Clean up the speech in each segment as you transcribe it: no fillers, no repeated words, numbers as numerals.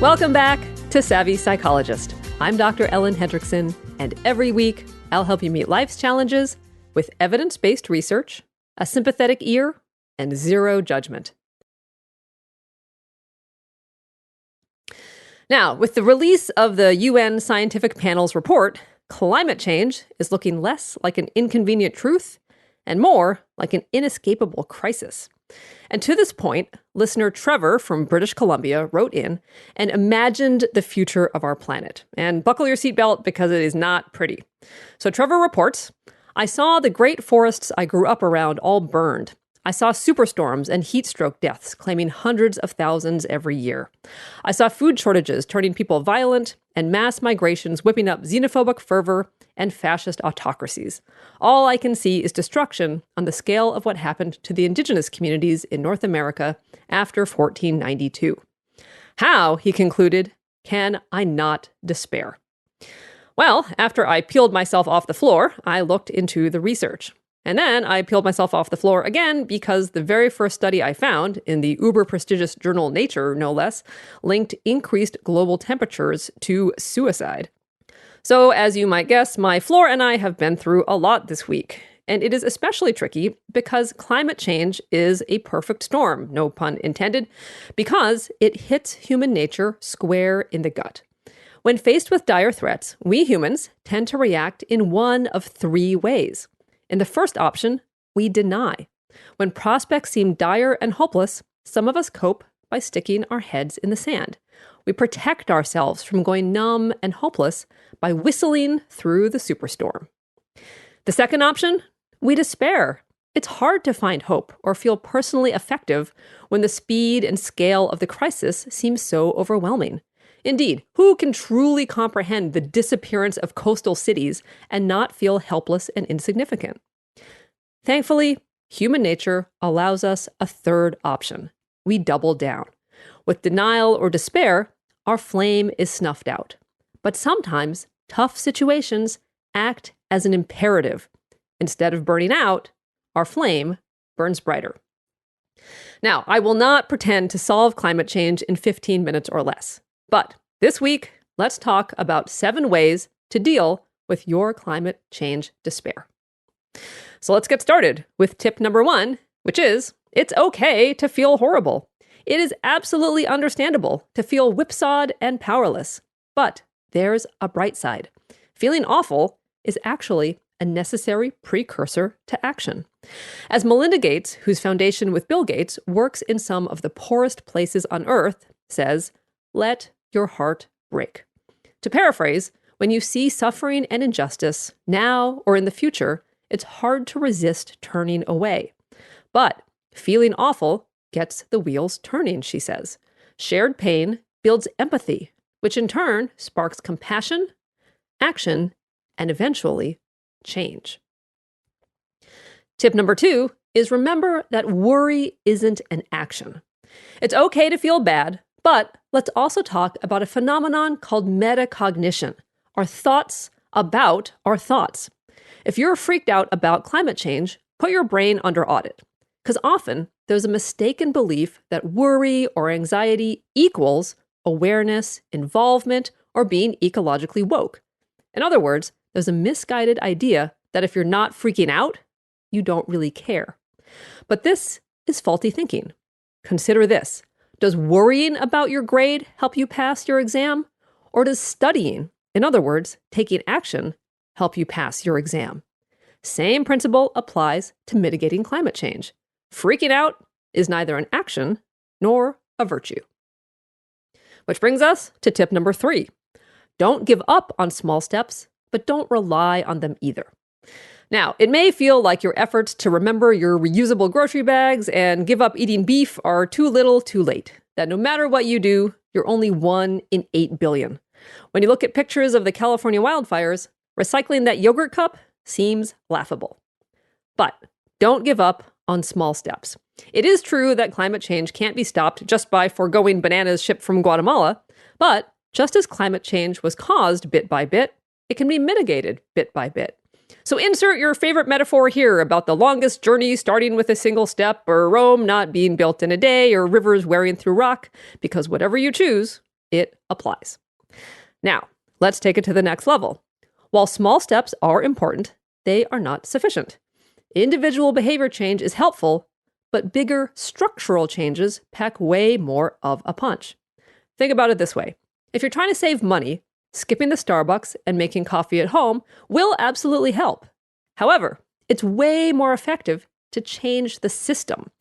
Welcome back to Savvy Psychologist. I'm Dr. Ellen Hendrickson, and every week I'll help you meet life's challenges with evidence-based research, a sympathetic ear, and zero judgment. Now, with the release of the UN Scientific Panel's report, climate change is looking less like an inconvenient truth and more like an inescapable crisis. And to this point, listener Trevor from British Columbia wrote in and imagined the future of our planet. And buckle your seatbelt because it is not pretty. So Trevor reports, I saw the great forests I grew up around all burned. I saw superstorms and heat stroke deaths claiming hundreds of thousands every year. I saw food shortages turning people violent and mass migrations whipping up xenophobic fervor and fascist autocracies. All I can see is destruction on the scale of what happened to the indigenous communities in North America after 1492. How, he concluded, can I not despair? Well, after I peeled myself off the floor, I looked into the research. And then I peeled myself off the floor again because the very first study I found, in the uber-prestigious journal Nature, no less, linked increased global temperatures to suicide. So, as you might guess, my floor and I have been through a lot this week. And it is especially tricky because climate change is a perfect storm, no pun intended, because it hits human nature square in the gut. When faced with dire threats, we humans tend to react in one of three ways. In the first option, we deny. When prospects seem dire and hopeless, some of us cope by sticking our heads in the sand. We protect ourselves from going numb and hopeless by whistling through the superstorm. The second option, we despair. It's hard to find hope or feel personally effective when the speed and scale of the crisis seems so overwhelming. Indeed, who can truly comprehend the disappearance of coastal cities and not feel helpless and insignificant? Thankfully, human nature allows us a third option. We double down. With denial or despair, our flame is snuffed out. But sometimes, tough situations act as an imperative. Instead of burning out, our flame burns brighter. Now, I will not pretend to solve climate change in 15 minutes or less. But this week, let's talk about 7 ways to deal with your climate change despair. So let's get started with tip number 1, which is, it's okay to feel horrible. It is absolutely understandable to feel whipsawed and powerless. But there's a bright side. Feeling awful is actually a necessary precursor to action. As Melinda Gates, whose foundation with Bill Gates works in some of the poorest places on Earth, says, let your heart break. To paraphrase, when you see suffering and injustice, now or in the future, it's hard to resist turning away. But feeling awful gets the wheels turning, she says. Shared pain builds empathy, which in turn sparks compassion, action, and eventually change. Tip number 2 is remember that worry isn't an action. It's okay to feel bad, but let's also talk about a phenomenon called metacognition, our thoughts about our thoughts. If you're freaked out about climate change, put your brain under audit, because often there's a mistaken belief that worry or anxiety equals awareness, involvement, or being ecologically woke. In other words, there's a misguided idea that if you're not freaking out, you don't really care. But this is faulty thinking. Consider this. Does worrying about your grade help you pass your exam? Or does studying, in other words, taking action, help you pass your exam? Same principle applies to mitigating climate change. Freaking out is neither an action nor a virtue. Which brings us to tip number 3. Don't give up on small steps, but don't rely on them either. Now, it may feel like your efforts to remember your reusable grocery bags and give up eating beef are too little too late, that no matter what you do, you're only 1 in 8 billion. When you look at pictures of the California wildfires, recycling that yogurt cup seems laughable. But don't give up on small steps. It is true that climate change can't be stopped just by foregoing bananas shipped from Guatemala, but just as climate change was caused bit by bit, it can be mitigated bit by bit. So insert your favorite metaphor here about the longest journey starting with a single step, or Rome not being built in a day, or rivers wearing through rock, because whatever you choose, it applies. Now, let's take it to the next level. While small steps are important, they are not sufficient. Individual behavior change is helpful, but bigger structural changes pack way more of a punch. Think about it this way. If you're trying to save money, skipping the Starbucks and making coffee at home will absolutely help. However, it's way more effective to change the system.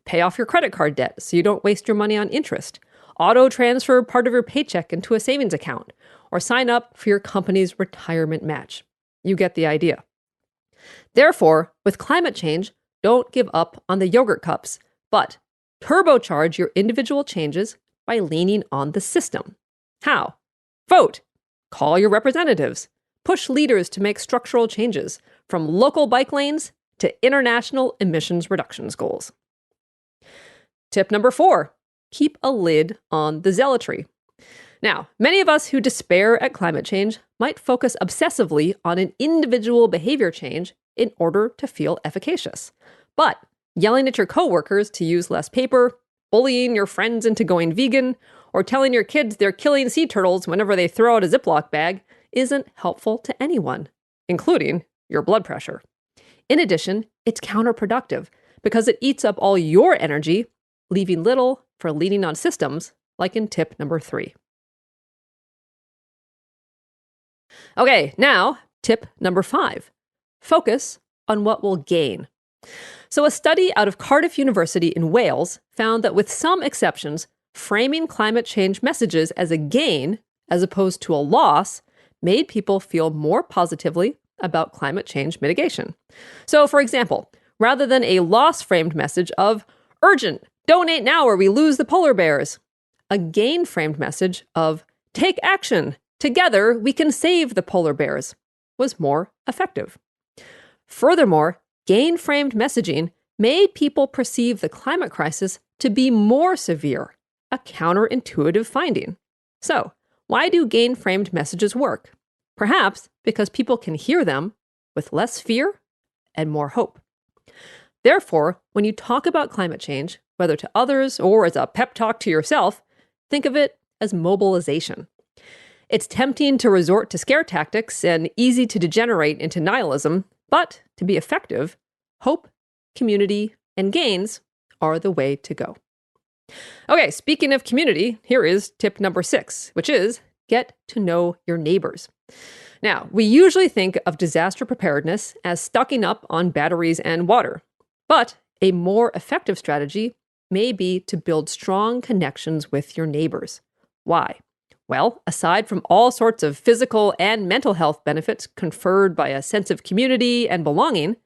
Pay off your credit card debt so you don't waste your money on interest. Auto-transfer part of your paycheck into a savings account, or sign up for your company's retirement match. You get the idea. Therefore, with climate change, don't give up on the yogurt cups, but turbocharge your individual changes by leaning on the system. How? Vote. Call your representatives. Push leaders to make structural changes, from local bike lanes to international emissions reductions goals. Tip number 4, keep a lid on the zealotry. Now, many of us who despair at climate change might focus obsessively on an individual behavior change in order to feel efficacious. But yelling at your coworkers to use less paper, bullying your friends into going vegan, or telling your kids they're killing sea turtles whenever they throw out a Ziploc bag isn't helpful to anyone, including your blood pressure. In addition, it's counterproductive because it eats up all your energy, leaving little for leaning on systems, like in tip number 3. Okay, now, tip number 5. Focus on what will gain. So a study out of Cardiff University in Wales found that with some exceptions, framing climate change messages as a gain, as opposed to a loss, made people feel more positively about climate change mitigation. So, for example, rather than a loss-framed message of, urgent, donate now or we lose the polar bears, a gain-framed message of, take action, together we can save the polar bears, was more effective. Furthermore, gain-framed messaging made people perceive the climate crisis to be more severe, a counterintuitive finding. So, why do gain-framed messages work? Perhaps because people can hear them with less fear and more hope. Therefore, when you talk about climate change, whether to others or as a pep talk to yourself, think of it as mobilization. It's tempting to resort to scare tactics and easy to degenerate into nihilism, but to be effective, hope, community, and gains are the way to go. Okay, speaking of community, here is tip number 6, which is get to know your neighbors. Now, we usually think of disaster preparedness as stocking up on batteries and water, but a more effective strategy may be to build strong connections with your neighbors. Why? Well, aside from all sorts of physical and mental health benefits conferred by a sense of community and belonging,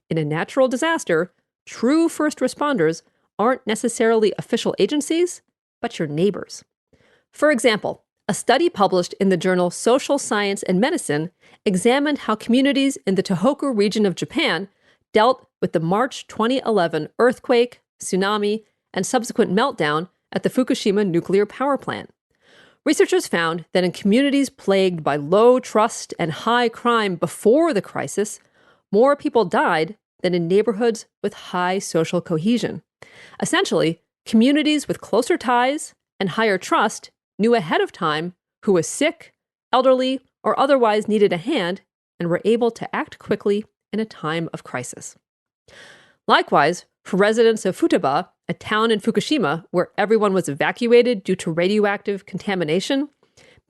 in a natural disaster, true first responders aren't necessarily official agencies, but your neighbors. For example, a study published in the journal Social Science and Medicine examined how communities in the Tohoku region of Japan dealt with the March 2011 earthquake, tsunami, and subsequent meltdown at the Fukushima nuclear power plant. Researchers found that in communities plagued by low trust and high crime before the crisis, more people died than in neighborhoods with high social cohesion. Essentially, communities with closer ties and higher trust knew ahead of time who was sick, elderly, or otherwise needed a hand and were able to act quickly in a time of crisis. Likewise, for residents of Futaba, a town in Fukushima where everyone was evacuated due to radioactive contamination,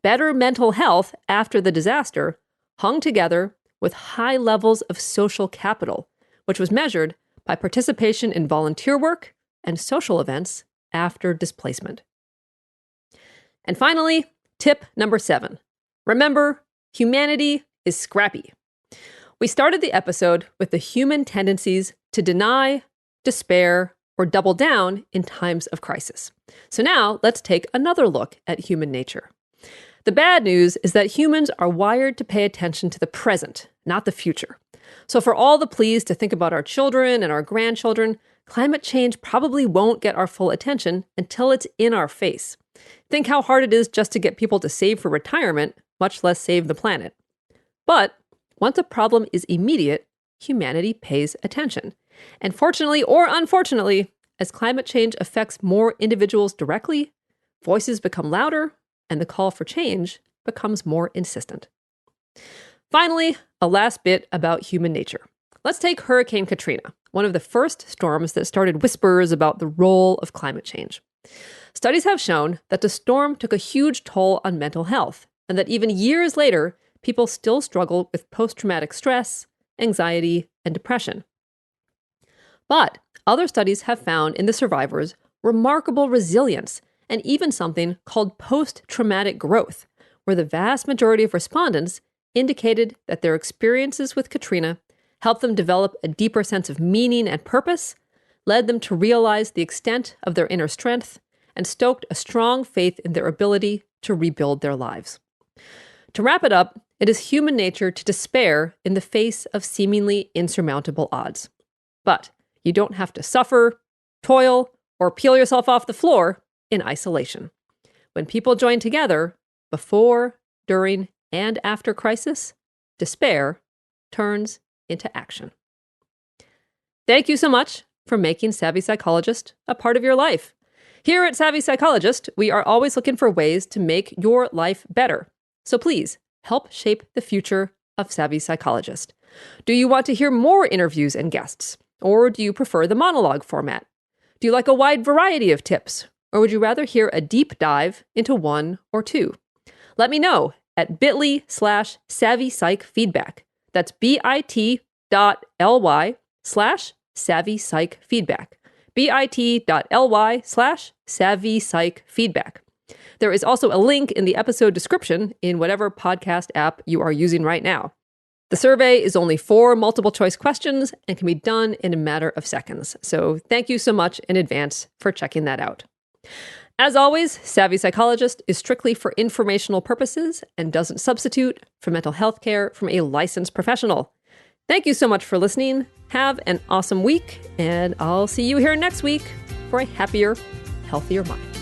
better mental health after the disaster hung together with high levels of social capital, which was measured by participation in volunteer work and social events after displacement. And finally, tip number 7. Remember, humanity is scrappy. We started the episode with the human tendencies to deny, despair, or double down in times of crisis. So now let's take another look at human nature. The bad news is that humans are wired to pay attention to the present, not the future. So for all the pleas to think about our children and our grandchildren, climate change probably won't get our full attention until it's in our face. Think how hard it is just to get people to save for retirement, much less save the planet. But once a problem is immediate, humanity pays attention. And fortunately or unfortunately, as climate change affects more individuals directly, voices become louder and the call for change becomes more insistent. Finally, a last bit about human nature. Let's take Hurricane Katrina, one of the first storms that started whispers about the role of climate change. Studies have shown that the storm took a huge toll on mental health, and that even years later, people still struggle with post-traumatic stress, anxiety, and depression. But other studies have found in the survivors remarkable resilience and even something called post-traumatic growth, where the vast majority of respondents indicated that their experiences with Katrina helped them develop a deeper sense of meaning and purpose, led them to realize the extent of their inner strength, and stoked a strong faith in their ability to rebuild their lives. To wrap it up, it is human nature to despair in the face of seemingly insurmountable odds. But you don't have to suffer, toil, or peel yourself off the floor in isolation. When people join together, before, during, and after crisis, despair turns into action. Thank you so much for making Savvy Psychologist a part of your life. Here at Savvy Psychologist, we are always looking for ways to make your life better. So please, help shape the future of Savvy Psychologist. Do you want to hear more interviews and guests? Or do you prefer the monologue format? Do you like a wide variety of tips? Or would you rather hear a deep dive into one or two? Let me know at bit.ly/savvypsychfeedback. That's bit.ly/savvypsychfeedback. bit.ly/savvypsychfeedback. There is also a link in the episode description in whatever podcast app you are using right now. The survey is only 4 multiple choice questions and can be done in a matter of seconds. So thank you so much in advance for checking that out. As always, Savvy Psychologist is strictly for informational purposes and doesn't substitute for mental health care from a licensed professional. Thank you so much for listening. Have an awesome week, and I'll see you here next week for a happier, healthier mind.